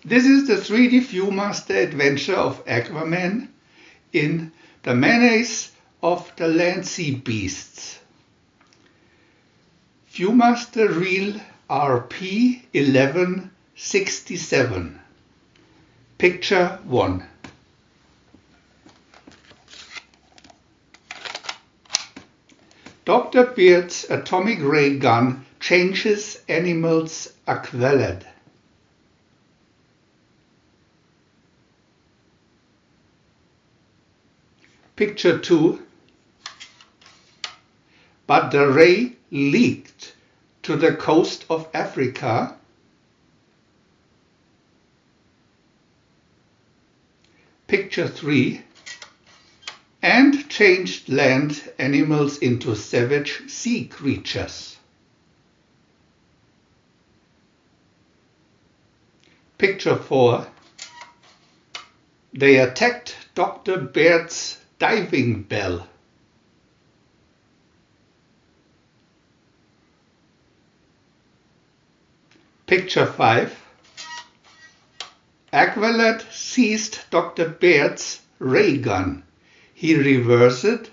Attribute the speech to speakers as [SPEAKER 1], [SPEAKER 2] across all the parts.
[SPEAKER 1] This is the 3D VIEW-MASTER adventure of Aquaman in the Menace of the Land Sea Beasts. VIEW-MASTER Reel RP 1167. Picture 1. Dr. Beard's atomic ray gun changes animals Aquaman. Picture 2. But the ray leaked to the coast of Africa. Picture 3. And changed land animals into savage sea creatures. Picture 4. They attacked Dr. Beard's diving bell. Picture 5. Aquaman seized Dr. Beard's ray gun. He reversed it.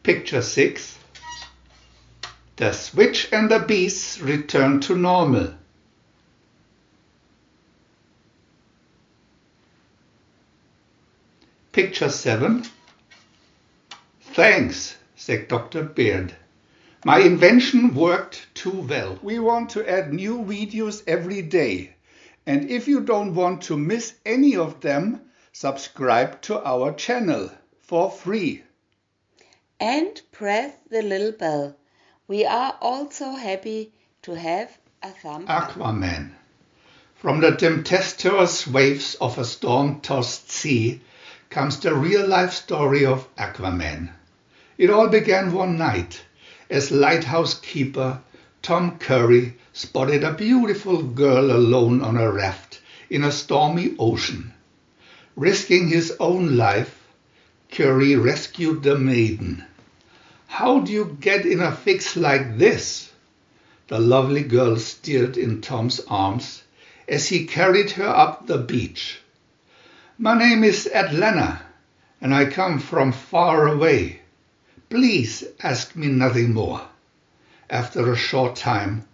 [SPEAKER 1] Picture 6. The switch and the beasts return to normal. Picture 7. Thanks, said Dr. Beard. My invention worked too well. We want to add new videos every day. And if you don't want to miss any of them, subscribe to our channel for free.
[SPEAKER 2] And press the little bell. We are also happy to have a thumb up.
[SPEAKER 1] Aquaman. From the tempestuous waves of a storm-tossed sea comes the real-life story of Aquaman. It all began one night as lighthouse keeper Tom Curry spotted a beautiful girl alone on a raft in a stormy ocean. Risking his own life, Curry rescued the maiden. How do you get in a fix like this? The lovely girl stirred in Tom's arms as he carried her up the beach. My name is Atlanta, and I come from far away. Please ask me nothing more. After a short time,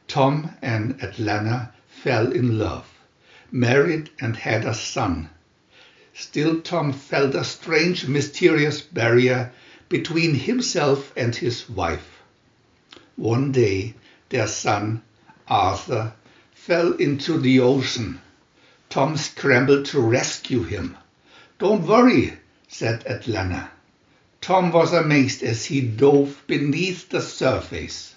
[SPEAKER 1] Tom and Atlanta fell in love, married and had a son. Still, Tom felt a strange, mysterious barrier between himself and his wife. One day, their son, Arthur, fell into the ocean. Tom scrambled to rescue him. Don't worry, said Atlanta. Tom was amazed as he dove beneath the surface.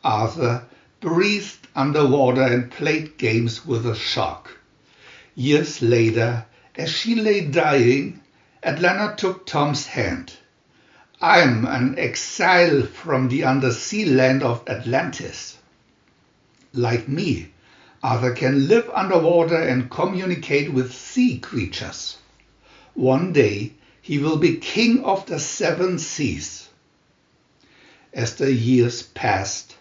[SPEAKER 1] Arthur breathed underwater and played games with a shark. Years later, as she lay dying, Atlanta took Tom's hand. I'm an exile from the undersea land of Atlantis. Like me, Arthur can live underwater and communicate with sea creatures. One day, he will be king of the 7 seas. As the years passed,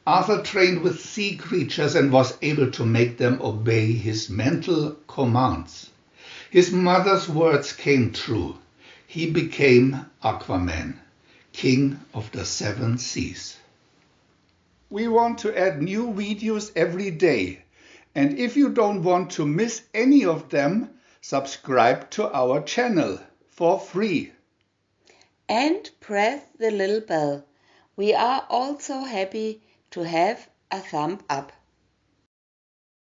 [SPEAKER 1] Arthur trained with sea creatures and was able to make them obey his mental commands. His mother's words came true. He became Aquaman, king of the 7 seas. We want to add new videos every day. And if you don't want to miss any of them, subscribe to our channel for free.
[SPEAKER 2] And press the little bell. We are also happy to have a thumb up.